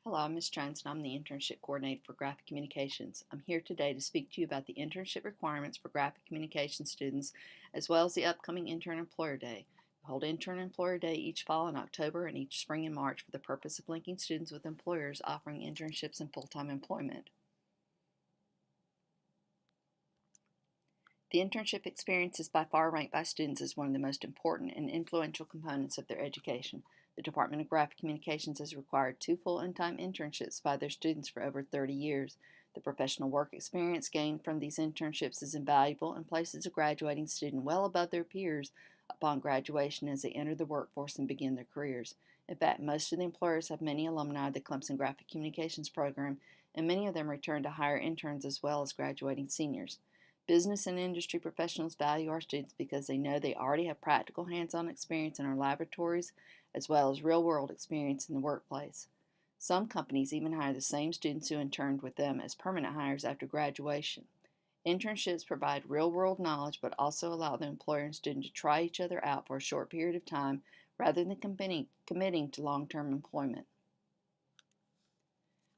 Hello, I'm Ms. Jones, and I'm the Internship Coordinator for Graphic Communications. I'm here today to speak to you about the internship requirements for graphic communication students, as well as the upcoming Intern Employer Day. We hold Intern Employer Day each fall in October and each spring in March for the purpose of linking students with employers offering internships and full-time employment. The internship experience is by far ranked by students as one of the most important and influential components of their education. The Department of Graphic Communications has required 2 full-time internships by their students for over 30 years. The professional work experience gained from these internships is invaluable and places a graduating student well above their peers upon graduation as they enter the workforce and begin their careers. In fact, most of the employers have many alumni of the Clemson Graphic Communications program, and many of them return to hire interns as well as graduating seniors. Business and industry professionals value our students because they know they already have practical hands-on experience in our laboratories as well as real-world experience in the workplace. Some companies even hire the same students who interned with them as permanent hires after graduation. Internships provide real-world knowledge but also allow the employer and student to try each other out for a short period of time rather than committing to long-term employment.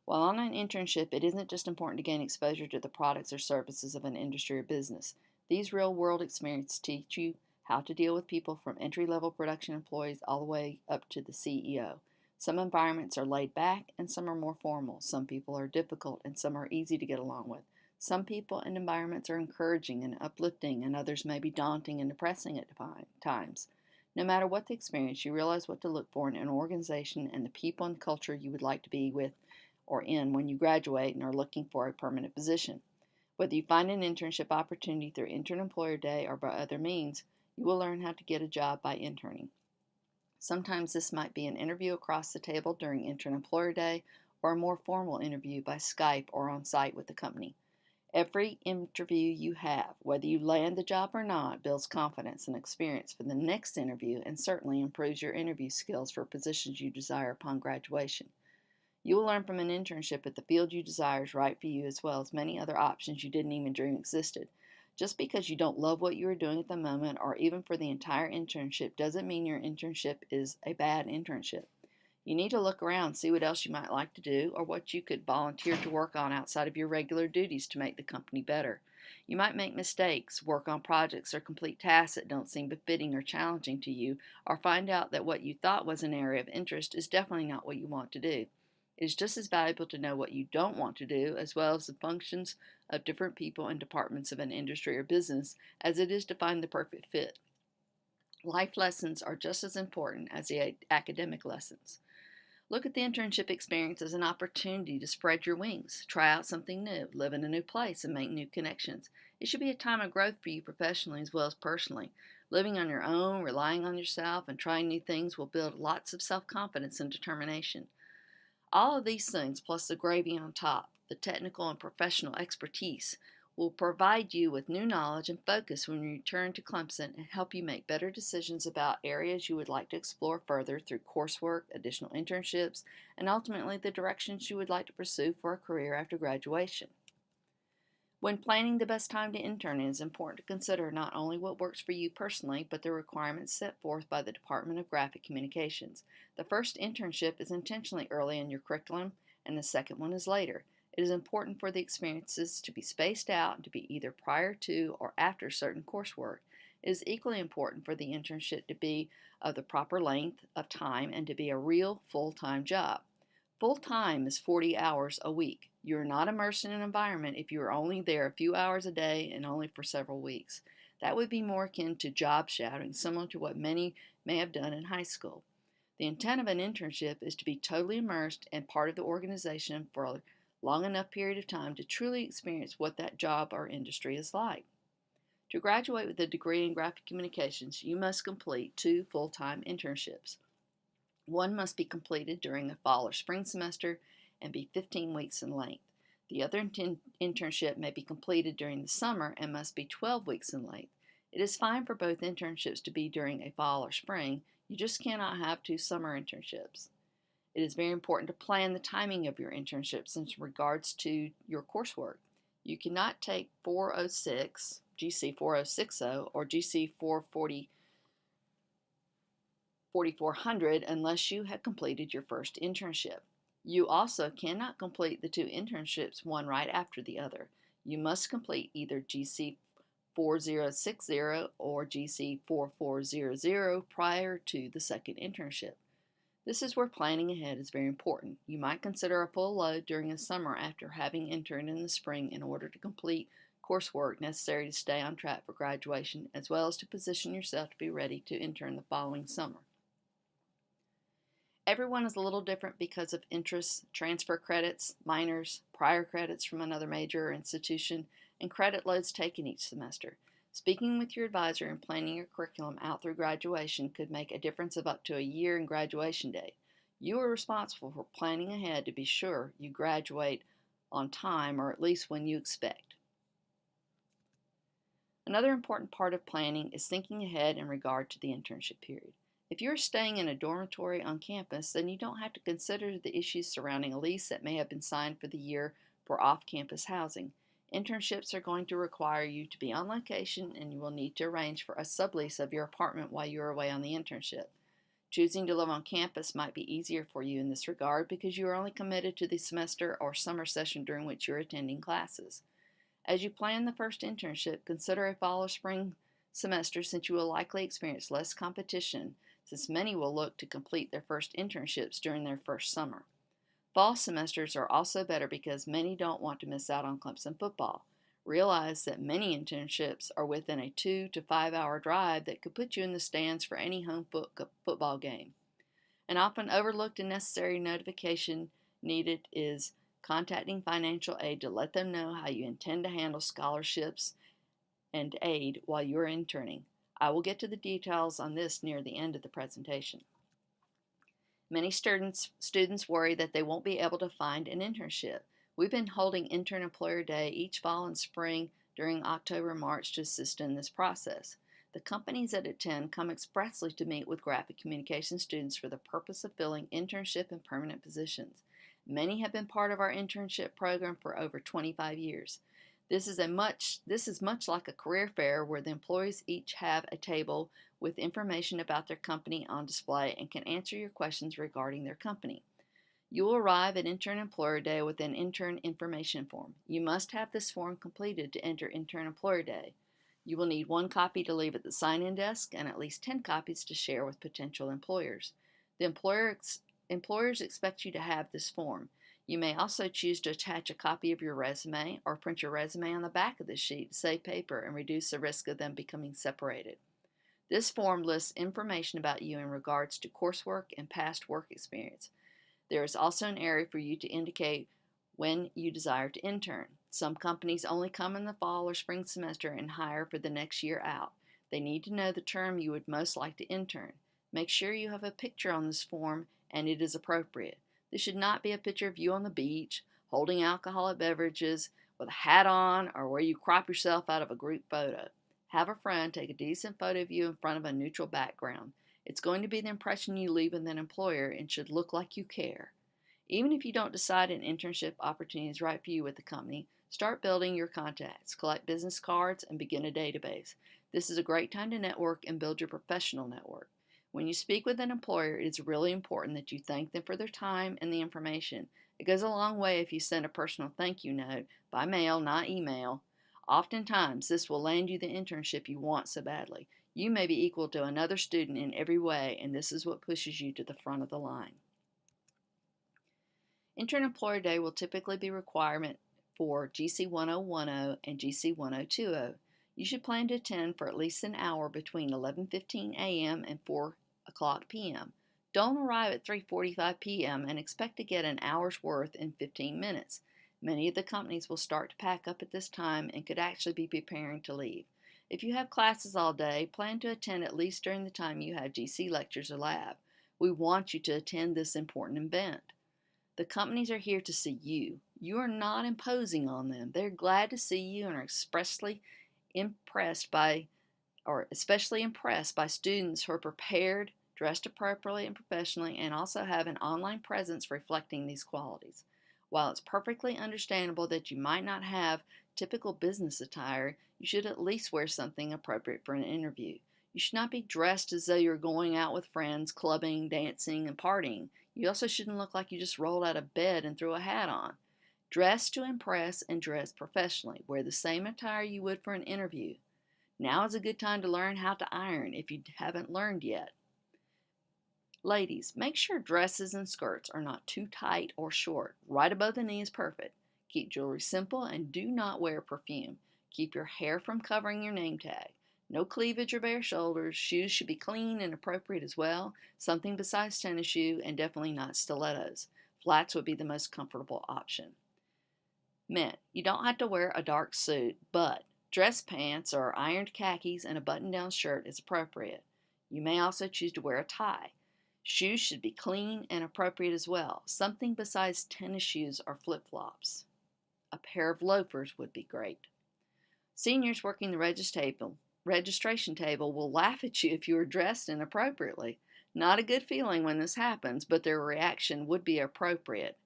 While on an internship, it isn't just important to gain exposure to the products or services of an industry or business. These real-world experiences teach you how to deal with people from entry-level production employees all the way up to the CEO. Some environments are laid back and some are more formal. Some people are difficult and some are easy to get along with. Some people and environments are encouraging and uplifting, and others may be daunting and depressing at times. No matter what the experience, you realize what to look for in an organization and the people and culture you would like to be with or in when you graduate and are looking for a permanent position. Whether you find an internship opportunity through Intern Employer Day or by other means, you will learn how to get a job by interning. Sometimes this might be an interview across the table during Intern Employer Day or a more formal interview by Skype or on site with the company. Every interview you have, whether you land the job or not, builds confidence and experience for the next interview and certainly improves your interview skills for positions you desire upon graduation. You will learn from an internship that the field you desire is right for you as well as many other options you didn't even dream existed. Just because you don't love what you are doing at the moment or even for the entire internship doesn't mean your internship is a bad internship. You need to look around, see what else you might like to do or what you could volunteer to work on outside of your regular duties to make the company better. You might make mistakes, work on projects or complete tasks that don't seem befitting or challenging to you, or find out that what you thought was an area of interest is definitely not what you want to do. It is just as valuable to know what you don't want to do, as well as the functions of different people and departments of an industry or business, as it is to find the perfect fit. Life lessons are just as important as the academic lessons. Look at the internship experience as an opportunity to spread your wings, try out something new, live in a new place, and make new connections. It should be a time of growth for you professionally as well as personally. Living on your own, relying on yourself, and trying new things will build lots of self-confidence and determination. All of these things, plus the gravy on top, the technical and professional expertise, will provide you with new knowledge and focus when you return to Clemson and help you make better decisions about areas you would like to explore further through coursework, additional internships, and ultimately the directions you would like to pursue for a career after graduation. When planning the best time to intern, it is important to consider not only what works for you personally, but the requirements set forth by the Department of Graphic Communications. The first internship is intentionally early in your curriculum, and the second one is later. It is important for the experiences to be spaced out and to be either prior to or after certain coursework. It is equally important for the internship to be of the proper length of time and to be a real full-time job. Full-time is 40 hours a week. You are not immersed in an environment if you are only there a few hours a day and only for several weeks. That would be more akin to job shadowing, similar to what many may have done in high school. The intent of an internship is to be totally immersed and part of the organization for a long enough period of time to truly experience what that job or industry is like. To graduate with a degree in graphic communications, you must complete 2 full-time internships. One must be completed during the fall or spring semester and be 15 weeks in length. The other internship may be completed during the summer and must be 12 weeks in length. It is fine for both internships to be during a fall or spring. You just cannot have 2 summer internships. It is very important to plan the timing of your internships in regards to your coursework. You cannot take 406, GC 4060, or GC 440 4400 unless you have completed your first internship. You also cannot complete the two internships one right after the other. You must complete either GC 4060 or GC 4400 prior to the second internship. This is where planning ahead is very important. You might consider a full load during the summer after having interned in the spring in order to complete coursework necessary to stay on track for graduation, as well as to position yourself to be ready to intern the following summer. Everyone is a little different because of interests, transfer credits, minors, prior credits from another major or institution, and credit loads taken each semester. Speaking with your advisor and planning your curriculum out through graduation could make a difference of up to a year in graduation date. You are responsible for planning ahead to be sure you graduate on time or at least when you expect. Another important part of planning is thinking ahead in regard to the internship period. If you're staying in a dormitory on campus, then you don't have to consider the issues surrounding a lease that may have been signed for the year for off-campus housing. Internships are going to require you to be on location, and you will need to arrange for a sublease of your apartment while you're away on the internship. Choosing to live on campus might be easier for you in this regard because you are only committed to the semester or summer session during which you're attending classes. As you plan the first internship, consider a fall or spring semester since you will likely experience less competition, since many will look to complete their first internships during their first summer. Fall semesters are also better because many don't want to miss out on Clemson football. Realize that many internships are within a 2 to 5 hour drive that could put you in the stands for any home football game. An often overlooked and necessary notification needed is contacting financial aid to let them know how you intend to handle scholarships and aid while you are interning. I will get to the details on this near the end of the presentation. Many students worry that they won't be able to find an internship. We've been holding Intern Employer Day each fall and spring during October and March to assist in this process. The companies that attend come expressly to meet with graphic communication students for the purpose of filling internship and permanent positions. Many have been part of our internship program for over 25 years. This is much like a career fair where the employees each have a table with information about their company on display and can answer your questions regarding their company. You will arrive at Intern Employer Day with an intern information form. You must have this form completed to enter Intern Employer Day. You will need 1 copy to leave at the sign-in desk and at least 10 copies to share with potential employers. The employers expect you to have this form. You may also choose to attach a copy of your resume or print your resume on the back of the sheet to save paper and reduce the risk of them becoming separated. This form lists information about you in regards to coursework and past work experience. There is also an area for you to indicate when you desire to intern. Some companies only come in the fall or spring semester and hire for the next year out. They need to know the term you would most like to intern. Make sure you have a picture on this form and it is appropriate. This should not be a picture of you on the beach, holding alcoholic beverages, with a hat on, or where you crop yourself out of a group photo. Have a friend take a decent photo of you in front of a neutral background. It's going to be the impression you leave with an employer and should look like you care. Even if you don't decide an internship opportunity is right for you with the company, start building your contacts, collect business cards, and begin a database. This is a great time to network and build your professional network. When you speak with an employer, it is really important that you thank them for their time and the information. It goes a long way if you send a personal thank you note by mail, not email. Oftentimes, this will land you the internship you want so badly. You may be equal to another student in every way, and this is what pushes you to the front of the line. Intern Employer Day will typically be a requirement for GC1010 and GC1020. You should plan to attend for at least an hour between 11:15 a.m. and 4 o'clock p.m. Don't arrive at 3:45 p.m. and expect to get an hour's worth in 15 minutes. Many of the companies will start to pack up at this time and could actually be preparing to leave. If you have classes all day, plan to attend at least during the time you have GC lectures or lab. We want you to attend this important event. The companies are here to see you. You are not imposing on them. They're glad to see you and are especially impressed by students who are prepared, dressed appropriately and professionally, and also have an online presence reflecting these qualities. While it's perfectly understandable that you might not have typical business attire, you should at least wear something appropriate for an interview. You should not be dressed as though you're going out with friends, clubbing, dancing, and partying. You also shouldn't look like you just rolled out of bed and threw a hat on. Dress to impress and dress professionally. Wear the same attire you would for an interview. Now is a good time to learn how to iron if you haven't learned yet. Ladies, make sure dresses and skirts are not too tight or short. Right above the knee is perfect. Keep jewelry simple and do not wear perfume. Keep your hair from covering your name tag. No cleavage or bare shoulders. Shoes should be clean and appropriate as well. Something besides tennis shoe and definitely not stilettos. Flats would be the most comfortable option. Men, you don't have to wear a dark suit, but dress pants or ironed khakis and a button-down shirt is appropriate. You may also choose to wear a tie. Shoes should be clean and appropriate as well. Something besides tennis shoes or flip-flops. A pair of loafers would be great. Seniors working the registration table will laugh at you if you are dressed inappropriately. Not a good feeling when this happens, but their reaction would be appropriate.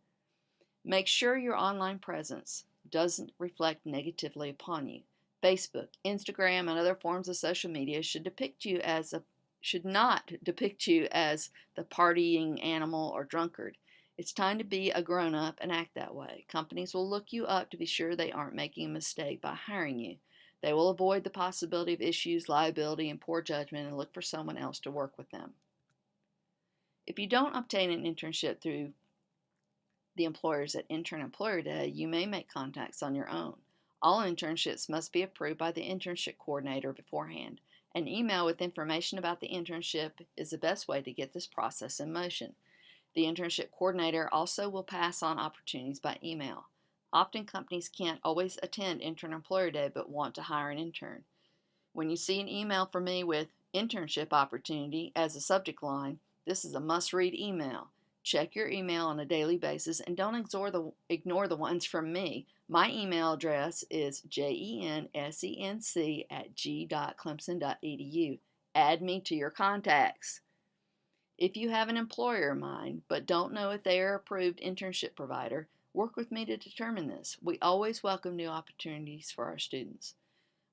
Make sure your online presence doesn't reflect negatively upon you. Facebook, Instagram, and other forms of social media should not depict you as the partying animal or drunkard. It's time to be a grown-up and act that way. Companies will look you up to be sure they aren't making a mistake by hiring you. They will avoid the possibility of issues, liability, and poor judgment and look for someone else to work with them. If you don't obtain an internship through the employers at Intern Employer Day, you may make contacts on your own. All internships must be approved by the internship coordinator beforehand. An email with information about the internship is the best way to get this process in motion. The internship coordinator also will pass on opportunities by email. Often companies can't always attend Intern Employer Day but want to hire an intern. When you see an email from me with internship opportunity as a subject line, this is a must-read email. Check your email on a daily basis and don't ignore the ones from me. My email address is jensenc@g.clemson.edu. Add me to your contacts. If you have an employer in mind but don't know if they are an approved internship provider, work with me to determine this. We always welcome new opportunities for our students.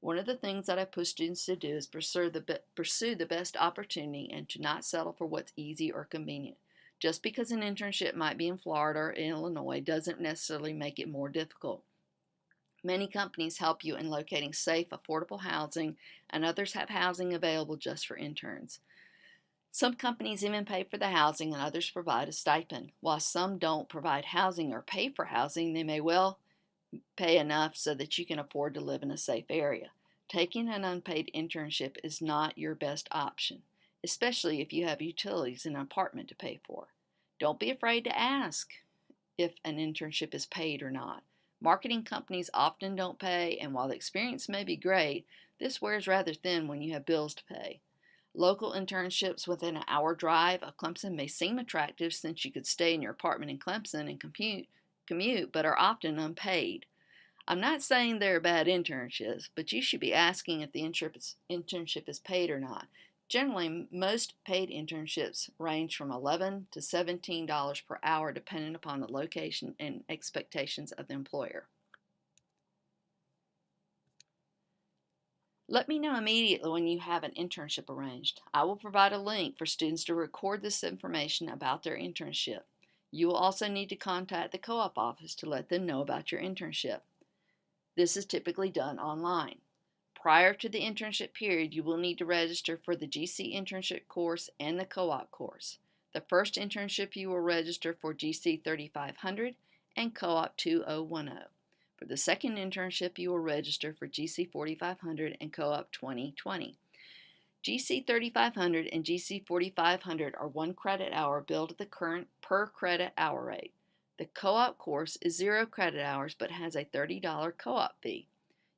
One of the things that I push students to do is pursue the best opportunity and to not settle for what's easy or convenient. Just because an internship might be in Florida or in Illinois doesn't necessarily make it more difficult. Many companies help you in locating safe, affordable housing, and others have housing available just for interns. Some companies even pay for the housing and others provide a stipend. While some don't provide housing or pay for housing, they may well pay enough so that you can afford to live in a safe area. Taking an unpaid internship is not your best option, especially if you have utilities and an apartment to pay for. Don't be afraid to ask if an internship is paid or not. Marketing companies often don't pay, and while the experience may be great, this wears rather thin when you have bills to pay. Local internships within an hour drive of Clemson may seem attractive since you could stay in your apartment in Clemson and commute, but are often unpaid. I'm not saying they're bad internships, but you should be asking if the internship is paid or not. Generally, most paid internships range from $11 to $17 per hour depending upon the location and expectations of the employer. Let me know immediately when you have an internship arranged. I will provide a link for students to record this information about their internship. You will also need to contact the co-op office to let them know about your internship. This is typically done online. Prior to the internship period, you will need to register for the GC Internship course and the co-op course. The first internship you will register for GC 3500 and co-op 2010. For the second internship, you will register for GC 4500 and co-op 2020. GC 3500 and GC 4500 are 1 credit hour billed at the current per credit hour rate. The co-op course is 0 credit hours but has a $30 co-op fee.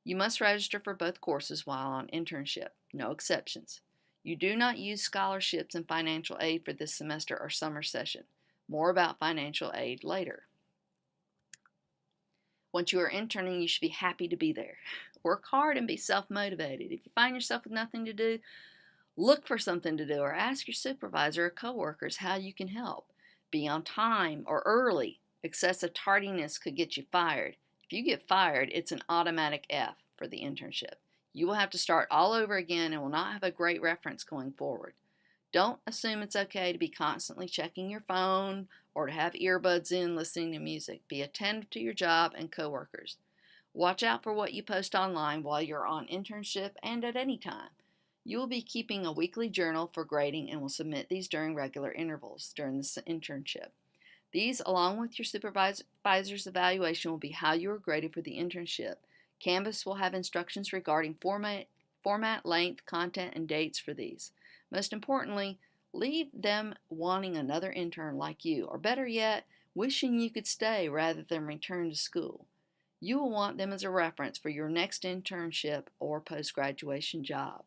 You must register for both courses while on internship, no exceptions. You do not use scholarships and financial aid for this semester or summer session. More about financial aid later. Once you are interning, you should be happy to be there. Work hard and be self-motivated. If you find yourself with nothing to do, look for something to do or ask your supervisor or coworkers how you can help. Be on time or early. Excessive tardiness could get you fired. If you get fired, it's an automatic F for the internship. You will have to start all over again and will not have a great reference going forward. Don't assume it's okay to be constantly checking your phone or to have earbuds in listening to music. Be attentive to your job and coworkers. Watch out for what you post online while you're on internship and at any time. You will be keeping a weekly journal for grading and will submit these during regular intervals during the internship. These, along with your supervisor's evaluation, will be how you are graded for the internship. Canvas will have instructions regarding format, length, content, and dates for these. Most importantly, leave them wanting another intern like you, or better yet, wishing you could stay rather than return to school. You will want them as a reference for your next internship or post-graduation job.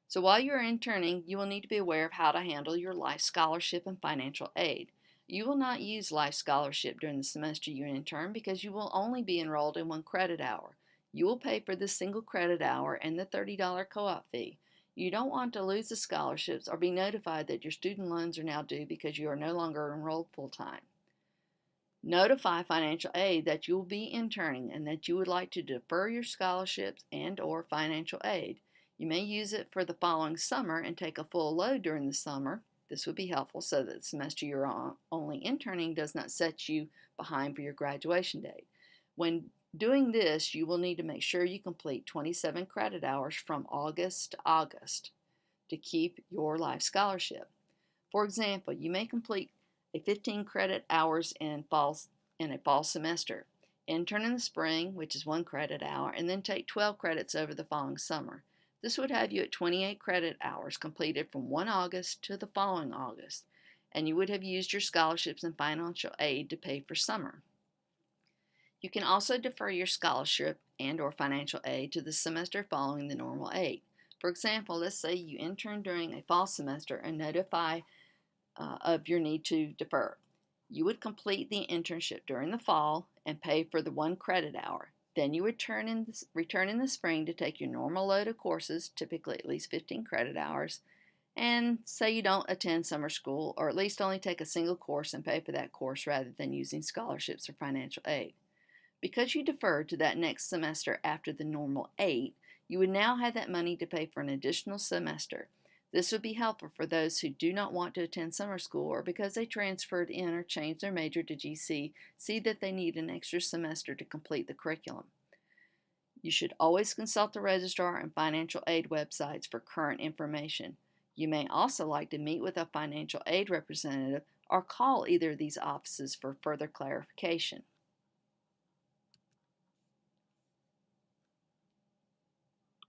So while you're interning, you will need to be aware of how to handle your life scholarship and financial aid. You will not use life scholarship during the semester you intern because you will only be enrolled in one credit hour. You will pay for the single credit hour and the $30 co-op fee. You don't want to lose the scholarships or be notified that your student loans are now due because you are no longer enrolled full-time. Notify financial aid that you will be interning and that you would like to defer your scholarships and or financial aid. You may use it for the following summer and take a full load during the summer. This would be helpful so that the semester you're only interning does not set you behind for your graduation date. When doing this, you will need to make sure you complete 27 credit hours from August to August to keep your life scholarship. For example, you may complete a 15 credit hours in a fall semester, intern in the spring, which is 1 credit hour, and then take 12 credits over the following summer. This would have you at 28 credit hours completed from 1 August to the following August, and you would have used your scholarships and financial aid to pay for summer. You can also defer your scholarship and or financial aid to the semester following the normal aid. For example, let's say you intern during a fall semester and notify of your need to defer. You would complete the internship during the fall and pay for the 1 credit hour. Then you return in the spring to take your normal load of courses, typically at least 15 credit hours, and say you don't attend summer school or at least only take a single course and pay for that course rather than using scholarships or financial aid. Because you deferred to that next semester after the normal 8, you would now have that money to pay for an additional semester. This would be helpful for those who do not want to attend summer school or because they transferred in or changed their major to GC, see that they need an extra semester to complete the curriculum. You should always consult the registrar and financial aid websites for current information. You may also like to meet with a financial aid representative or call either of these offices for further clarification.